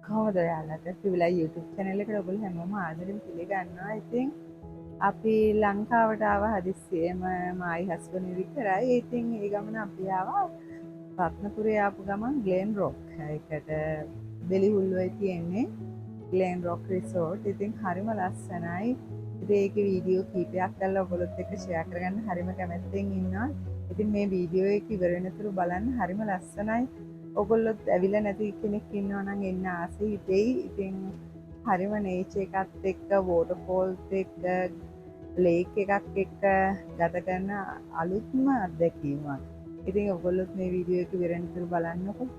කොහොමද ඔයාලට පිවිලා YouTube channel එකට ඔයගොල්ලෝ හැමෝම ආදරෙන් පිළිගන්නවා. ඉතින් අපි ලංකාවට ආව හදිස්සියෙම මායි හස්බන්ඩ් විතරයි. ඉතින් ඒ ගමන අපි ආවා රත්නපුරේ ආපු ගමන් ග්ලෙන් රොක් එකට බෙලිහුල්ලුවේ තියෙන්නේ ග්ලෙන් රොක් රිසෝර්ට්. ඉතින් හරිම ලස්සනයි. ඉතින් ඒකේ වීඩියෝ කීපයක් කරලා ඔයගොල්ලොත් එක්ක ෂෙයා කරගන්න හරිම කැමැත්තෙන් ඉන්නවා. ඉතින් මේ වීඩියෝ එක ඉවර වෙනතුරු බලන්න හරිම ලස්සනයි. ඔගොල්ලොත් ඇවිල්ලා නැති කෙනෙක් ඉන්නවා නම් එන්න ආසෙ හිතෙයි. ඉතින් හරිම නේචර් එකත් එක්ක වෝටර්ෆෝල්ස් එක්ක ලේක් එකක් එක්ක ගත කරන අලුත්ම අත්දැකීමක්. ඉතින් ඔයගොල්ලොත් මේ වීඩියෝ එක ඉවර වෙනතුරු බලන්නකෝ.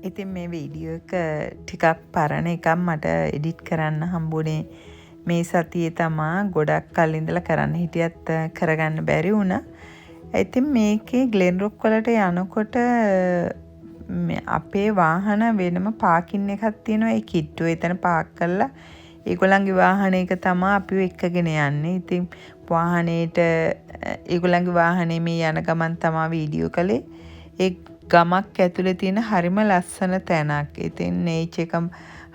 ඉතින් මේ වීඩියෝ එක ටිකක් පරණ එකක් මට එඩිට් කරන්න හම්බුනේ මේ සතියේ තමා. ගොඩක් කල් ඉඳලා කරන්න හිටියත් කරගන්න බැරි වුණා. ඉතින් මේකේ ග්ලෙන් රොක් වලට යනකොට අපේ වාහන වෙනම පාකින් එකක් තියෙනවා. ඒ කිට්ටුව එතන පාක් කරලා ඒගොල්ලන්ගේ වාහනයක තමා අපිව එක්කගෙන යන්නේ. ඉතින් වාහනේට ඒගොල්ලන්ගේ වාහනේ මේ යන ගමන් තමා වීඩියෝ කළේ. ඒ ගමක් ඇතුලේ තියෙන හරිම ලස්සන තැනක්. ඉතින් නේචර් එක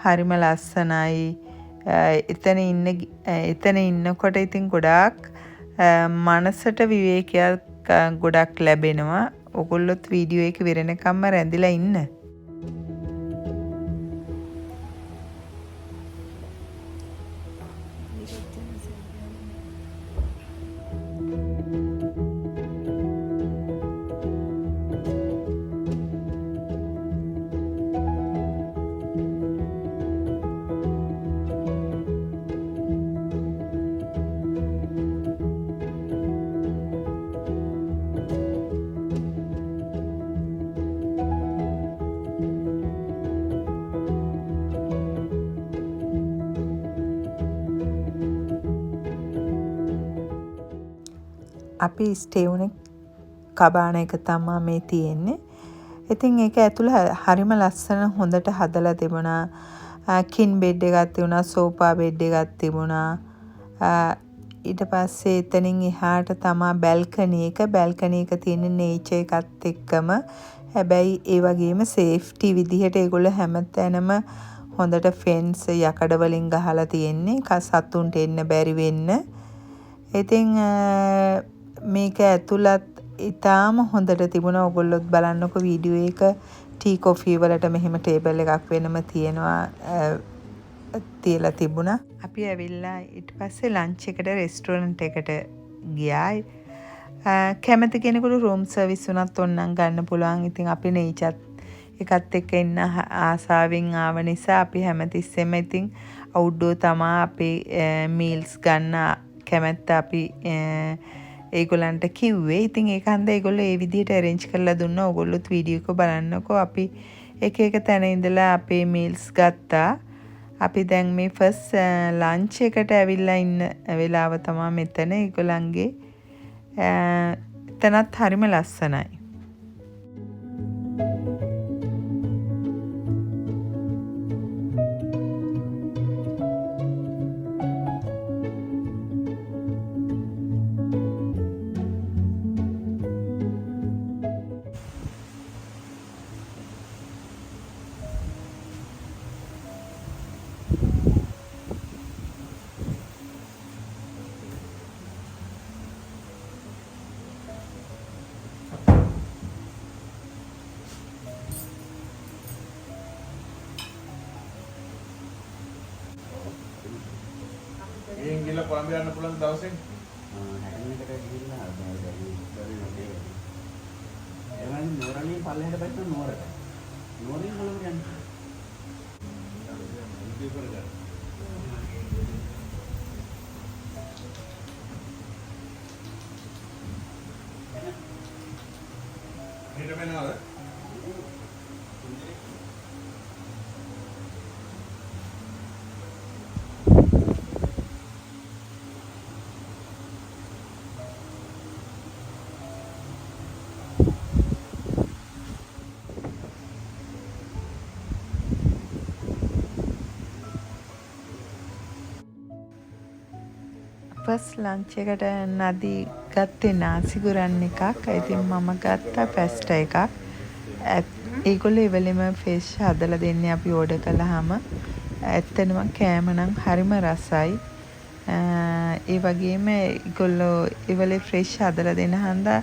හරිම ලස්සනයි. එතන ඉන්නකොට ඉතින් ගොඩාක් මනසට විවේකයක් ගොඩක් ලැබෙනවා. ඔගොල්ලොත් වීඩියෝ එක විරෙනකම්ම රැඳිලා ඉන්න. අපි ස්ටේ වුණේ කබාන එක තමා මේ තියෙන්නේ. ඉතින් ඒක ඇතුළේ හරිම ලස්සන හොඳට හදලා තිබුණා. කින් බෙඩ් එකක් තිබුණා, සෝෆා බෙඩ් එකක් තිබුණා. ඊට පස්සේ එතනින් එහාට තමා බැල්කනි එක. බැල්කනි එක තියෙන නේචර් එකත් එක්කම හැබැයි ඒ වගේම සේෆ්ටි විදිහට ඒගොල්ලෝ හැමතැනම හොඳට ෆෙන්ස් යකඩ වලින් ගහලා තියෙන්නේ. සතුන්ට එන්න බැරි වෙන්න. ඉතින් මේක ඇතුළත් ඉතාම හොඳට තිබුණා. ඔයගොල්ලොත් බලන්නකො වීඩියෝ එක. ටී කොෆි වලට මෙහෙම ටේබල් එකක් වෙනම තියෙනවා තියලා තිබුණා. අපි ඇවිල්ලා ඊට පස්සේ ලන්ච් එකට රෙස්ටුරන්ට් එකට ගියා. කැමති කෙනෙකුට රූම් සර්විස් උනත් ඕනනම් ගන්න පුළුවන්. ඉතින් අපි නේචර් එකත් එක්ක ඉන්න ආසාවෙන් ආව නිසා අපි හැමතිස්සෙම ඉතින් අවුට්ඩෝර් තමා අපි මීල්ස් ගන්න කැමැත්ත අපි ඒගොල්ලන්ට කිව්වේ. ඉතින් ඒක හන්ද ඒගොල්ලෝ ඒ විදිහට arrange කරලා දුන්නා. ඔයගොල්ලොත් වීඩියෝ එක බලන්නකෝ. අපි එක එක තැන ඉඳලා අපේ meals ගත්තා. අපි දැන් මේ ෆස්ට් ලන්ච් එකට ඇවිල්ලා ඉන්න වෙලාව තමයි මෙතන. ඒගොල්ලන්ගේ එතනත් හරිම ලස්සනයි. ගිහින් ගිහලා කොළඹ යන්න පුළුවන් දවසෙන් හැටමීටර් ගිහිල්ලා බැරි එවනම් නෝරණී පල්ලෙහාට බැස්ස නෝරට නෝරණී කොළඹ යන්න හෙට වෙනවද? ෆස්ට් ලන්ච් එකට නදී ගත්තේ නාසිගුරන් එකක්. ඉතින් මම ගත්තා පැස්ටා එකක්. ඒගොල්ලෝ ඉවලෙම ෆිෂ් හදලා දෙන්නේ අපි ඕඩර් කළාම. ඇත්තටම කෑම නම් හරිම රසයි. ඒ වගේම ඒගොල්ලෝ ඉවලේ ෆ්‍රෙෂ් හදලා දෙන හන්දා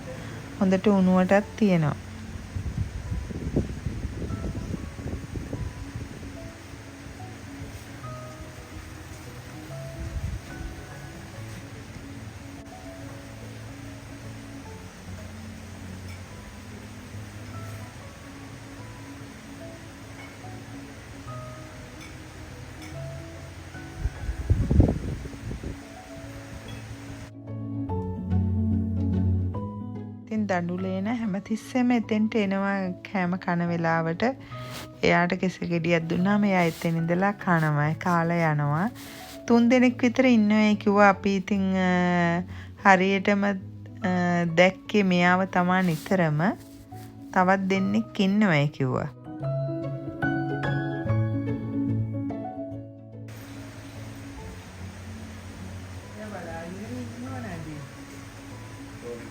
හොඳට උණුවටත් තියෙනවා. ඉතින් දඬුලේන හැමතිස්සෙම එතෙන්ට එනවා කෑම කන වෙලාවට. එයාට කෙසෙල් ගෙඩියක් දුන්නාම එයා එතන ඉඳලා කනවා. කාලා යනවා. 3 දෙනෙක් විතර ඉන්නවා කිව්වා. අපි ඉතින් හරියටම දැක්කේ මෙයාව තමා නිතරම. තවත් දෙන්නෙක් ඉන්නවා කිව්වා.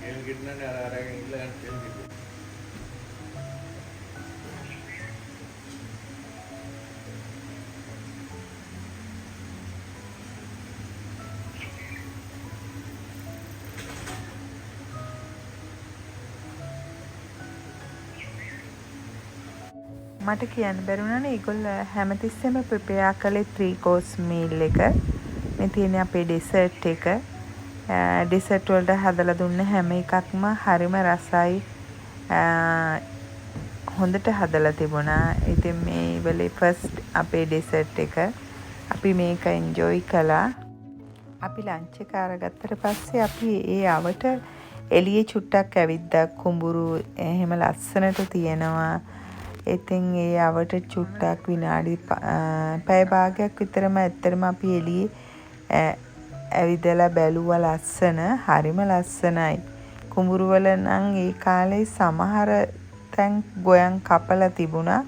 කෙල් ගෙඩිනනේ අරගෙන ඉල්ල ගන්න කෙල් ගෙඩි. මට කියන්න බැරුණානේ ඒගොල්ලෝ හැමතිස්සෙම ප්‍රිපෙයාර් කළේ 3 course meal එක. මේ තියෙන අපේ ඩෙසර්ට් එක. ඩෙසර්ට් වලට හදලා දුන්න හැම එකක්ම හරිම රසයි. හොඳට හදලා තිබුණා. ඉතින් මේ වෙලේ ෆස්ට් අපේ ඩෙසර්ට් එක අපි මේක එන්ජොයි කළා. අපි ලන්ච් එක අරගත්තට පස්සේ අපි ඒ අවට එළියේ චුට්ටක් ඇවිද්දා. කුඹුරු එහෙම ලස්සනට තියෙනවා. ඉතින් ඒ අවට චුට්ටක් විනාඩි පැය භාගයක් විතරම ඇත්තටම අපි එළියේ ඇවිදලා බැලුවා. ලස්සන, හරිම ලස්සනයි. කුඹුරු වල නම් ඒ කාලේ සමහර තැන් ගොයන් කපලා තිබුණා.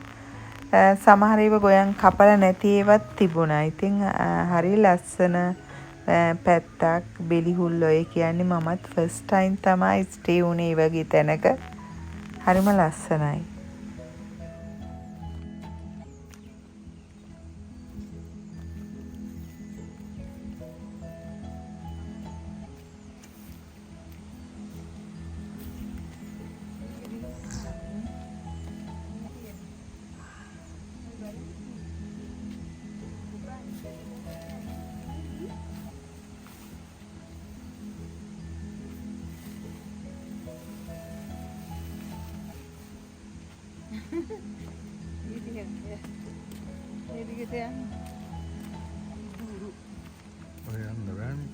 සමහර ඒවා ගොයන් කපලා නැති ඒවත් තිබුණා. ඉතින් හරි ලස්සන පැත්තක්. බෙලිහුල් ඔය කියන්නේ මමත් ෆස්ට් ටයිම් තමයි ස්ටේ වුණේ වගේ තැනක. හරිම ලස්සනයි. ඔය යන්න බෑනේ.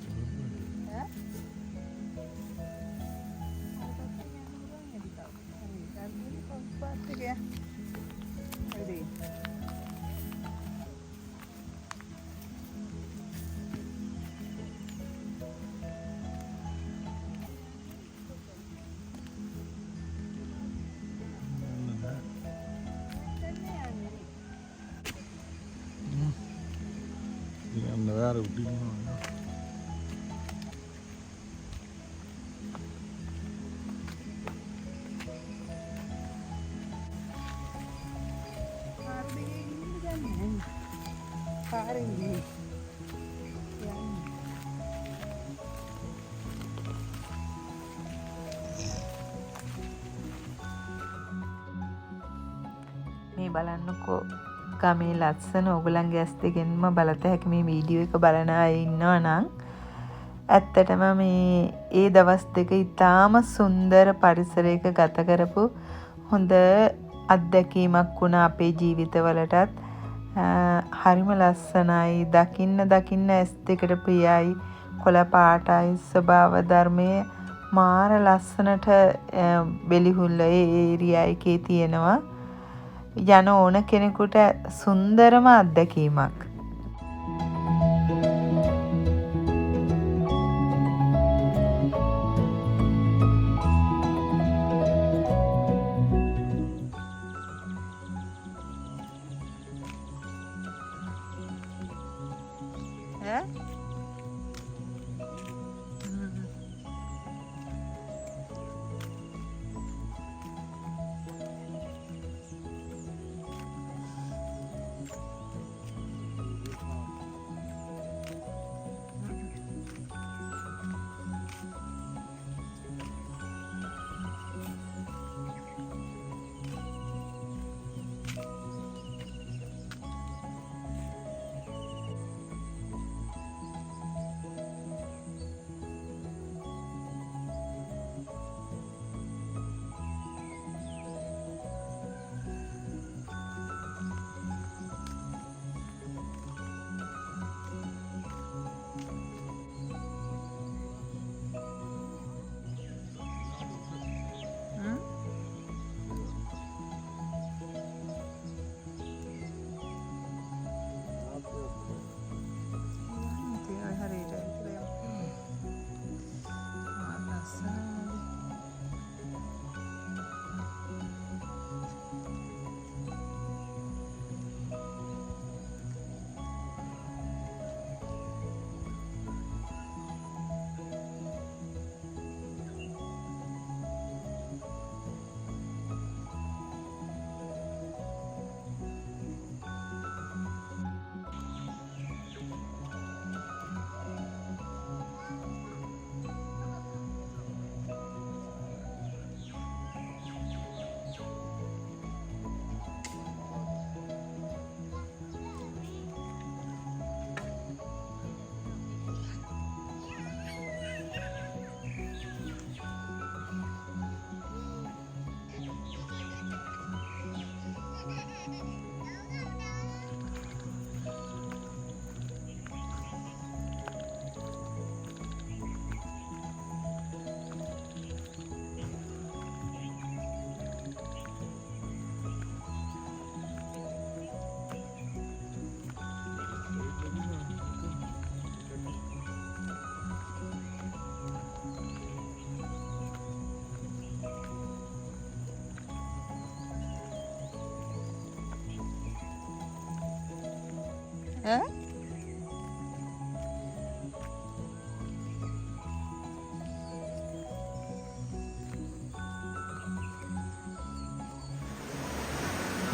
යන්න බෑ උඩින්. මේ බලන්නකෝ ගමේ ලස්සන. ඕගොල්ලන්ගේ ඇස් දෙකෙන්ම බලත හැකි මේ වීඩියෝ එක බලන අය ඉන්නවා නම්. ඇත්තටම මේ ඒ දවස් දෙක ඉතාම සුන්දර පරිසරයක ගත කරපු හොඳ අත්දැකීමක් වුණා අපේ ජීවිතවලටත්. හරිම ලස්සනයි. දකින්න ඇස් දෙකට ප්‍රියයි. කොළ පාටයි. ස්වභාව ධර්මයේ මාර ලස්සනට බෙලිහුල්ල ඒ ඒරියා එකේ තියෙනවා. යන ඕන කෙනෙකුට සුන්දරම අත්දැකීමක්.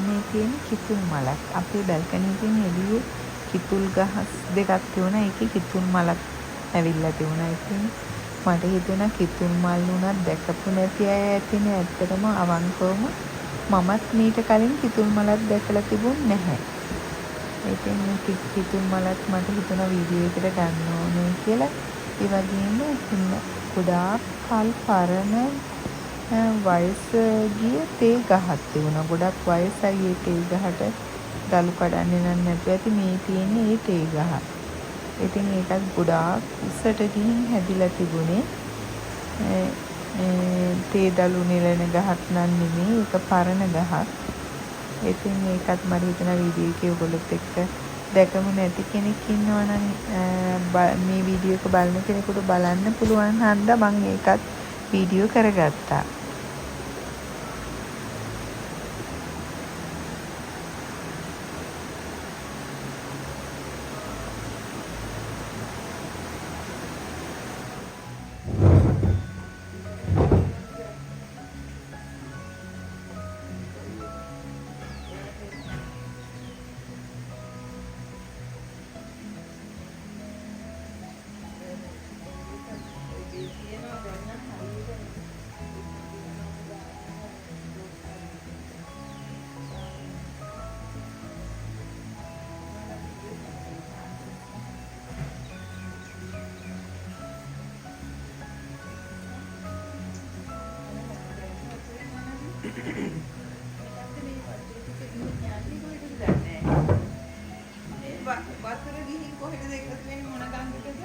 මේ තියෙන කිතුල් මලක්. අපේ බැල්කනි එකෙන් එළියේ කිතුල් ගහස් දෙකක් තියුණා. ඒකේ කිතුල් මලක් ඇවිල්ලා තියුණා. ඉතින් මට හිතුණා කිතුල් මල් උනත් දැකපු නැති අය ඇතිනේ. ඇත්තටම අවංකවම මමත් මීට කලින් කිතුල් මලක් දැකලා තිබුණ නැහැ. ඉතින් කිතුල් මලක් මට හිතුණා වීඩියෝ එකට ගන්න ඕනේ කියලා. ඒ වගේම ගොඩාක් කල් පරණ වයස ගිය තේ ගහක් තිබුණා. ගොඩක් වයසයි ඒ තේ ගහට දළු කඩන්නේ නැතුව ඇති මේ තියෙන්නේ ඒ තේ ගහ. ඉතින් ඒකත් ගොඩාක් උසට ගිහින් හැදිලා තිබුණේ. තේ දළු නෙලන ගහක් නම් නෙමෙයි. ඒක පරණ ගහක්. ඉතින් ඒකත් මට හිතෙනවා වීඩියෝ එකේ ඔයගොල්ලොත් එක්ක දැකමු නැති කෙනෙක් ඉන්නවා නම් මේ වීඩියෝ එක බලන කෙනෙකුට බලන්න පුළුවන් හන්දා මම ඒකත් වීඩියෝ කරගත්තා. වතුර ගිහින් කොහෙද එකතු වෙන්නේ මොන ගඟකද?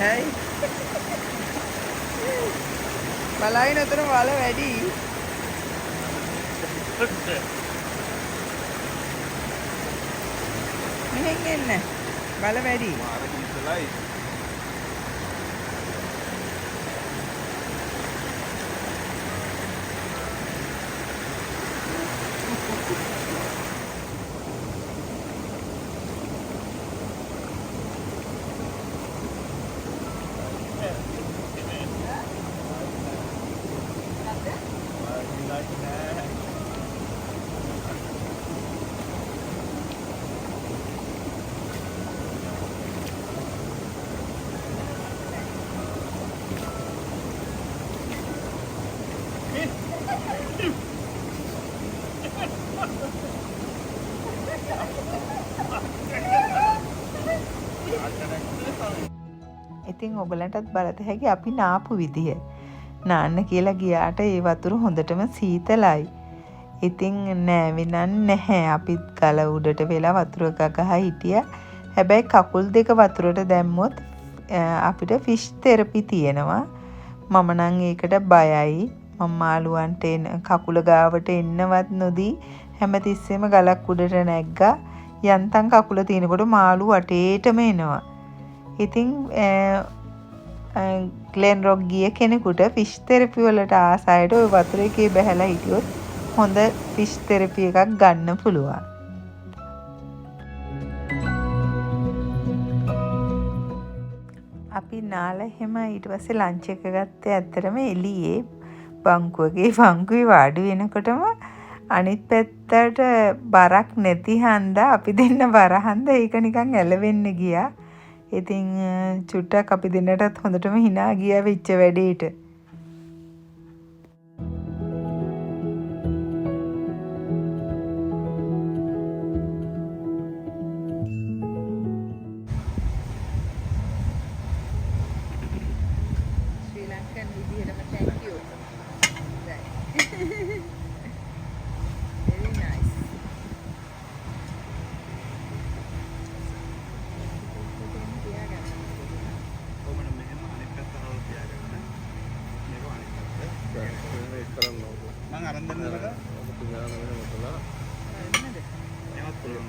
ඇයි? බලයින් උතර වල වැඩි. මෙහෙන් එන්න. බල වැඩි. මාරකින් ඉතලයි. ඉතින් ඔයගලන්ටත් බලත හැකි අපි නාපු විදිය. නාන්න කියලා ගියාට ඒ වතුර හොඳටම සීතලයි. ඉතින් නෑවෙනන් නැහැ. අපිත් ගල උඩට වෙලා වතුර ගගහ හිටියා. හැබැයි කකුල් දෙක වතුරට දැම්මොත් අපිට ෆිෂ් තෙරපි තියෙනවා. මම නම් ඒකට බයයි. මම මාළුවන්ට කකුල ගාවට එන්නවත් නොදී හැමතිස්සෙම ගලක් උඩට නැග්ගා. යන්තම් කකුල තියෙනකොට මාළු වටේටම එනවා. ඉතින් ග්ලෙන් රොක් ගිය කෙනෙකුට ෆිෂ් තෙරපි වලට ආසයට ওই වතුර එකේ බැහැලා හිටියොත් හොඳ ෆිෂ් තෙරපි එකක් ගන්න පුළුවන්. අපි නාලා එහෙම ඊට පස්සේ ලන්ච් එක ගත්තේ ඇත්තටම එළියේ බංකුවේ වාඩි වෙනකොටම අනිත් පැත්තට බරක් නැති හන්දා අපි දෙන්න බර හන්දා ඒක නිකන් ඇලවෙන්න ගියා. ඉතින් චුට්ටක් අපි දෙන්නටත් හොඳටම hina ගියා වෙච්ච වැඩේට. ශ්‍රී ලංකන් විදිහටම thank you. Very nice. මං අරන් දෙන්නලද? ඔබ තුනාම වෙන මොකලා? නේද? එමත් පුළුවන්.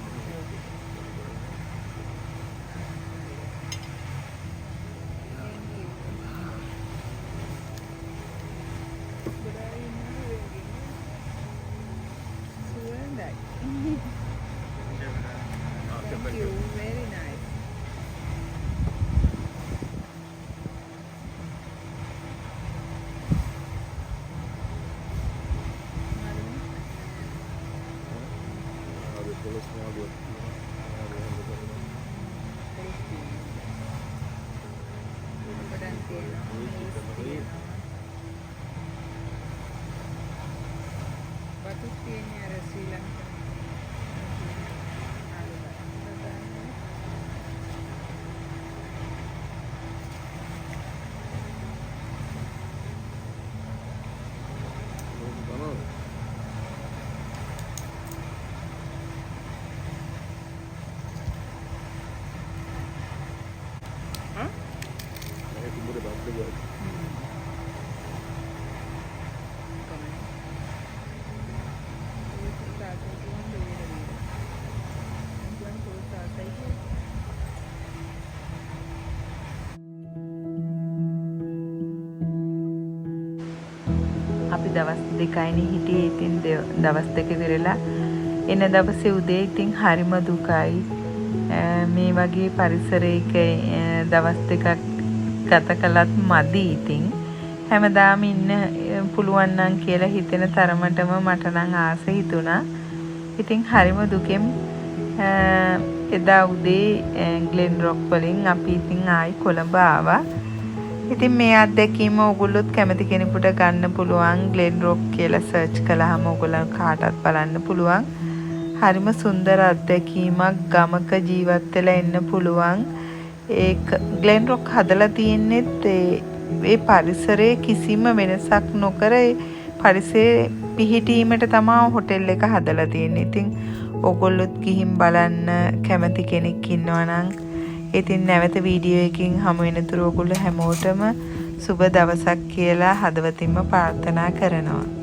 Thank you. Very nice. Ada polos semua buat. Bagus tiennya ada Sri Lanka. Saya timur de bantu buat. අපි දවස් 2යිනේ හිටියේ. ඉතින් දවස් 2 විරලා එන දවසේ උදේ ඉතින් හරිම දුකයි. මේ වගේ පරිසරයක දවස් 2ක් ගත කළත් මදි. ඉතින් හැමදාම ඉන්න පුළුවන් නම් කියලා හිතෙන තරමටම මට නම් ආස හිතුණා. ඉතින් හරිම දුකෙන් එදා උදේ ග්ලෙන් රොක් වලින් අපි ඉතින් ආයි කොළඹ ආවා. ඉතින් මේ අත්දැකීම ඔයගොල්ලොත් කැමති කෙනෙකුට ගන්න පුළුවන්. ග්ලෙන් රොක් කියලා සර්ච් කළාම ඔයගොල්ලෝ කාටත් බලන්න පුළුවන්. හරිම සුන්දර අත්දැකීමක්. ගමක ජීවත් වෙලා ඉන්න පුළුවන්. ඒ ග්ලෙන් රොක් හදලා තියෙන්නේත් ඒ පරිසරයේ කිසිම වෙනසක් නොකර පරිසරයේ පිහිටීමට තමයි හොටෙල් එක හදලා තියෙන්නේ. ඉතින් ඔයගොල්ලොත් ගිහින් බලන්න කැමති කෙනෙක් ඉන්නවා නම් ඉතින් නැවත වීඩියෝ එකකින් හමු වෙනතුරු ඔයගොල්ලෝ හැමෝටම සුබ දවසක් කියලා හදවතින්ම ප්‍රාර්ථනා කරනවා.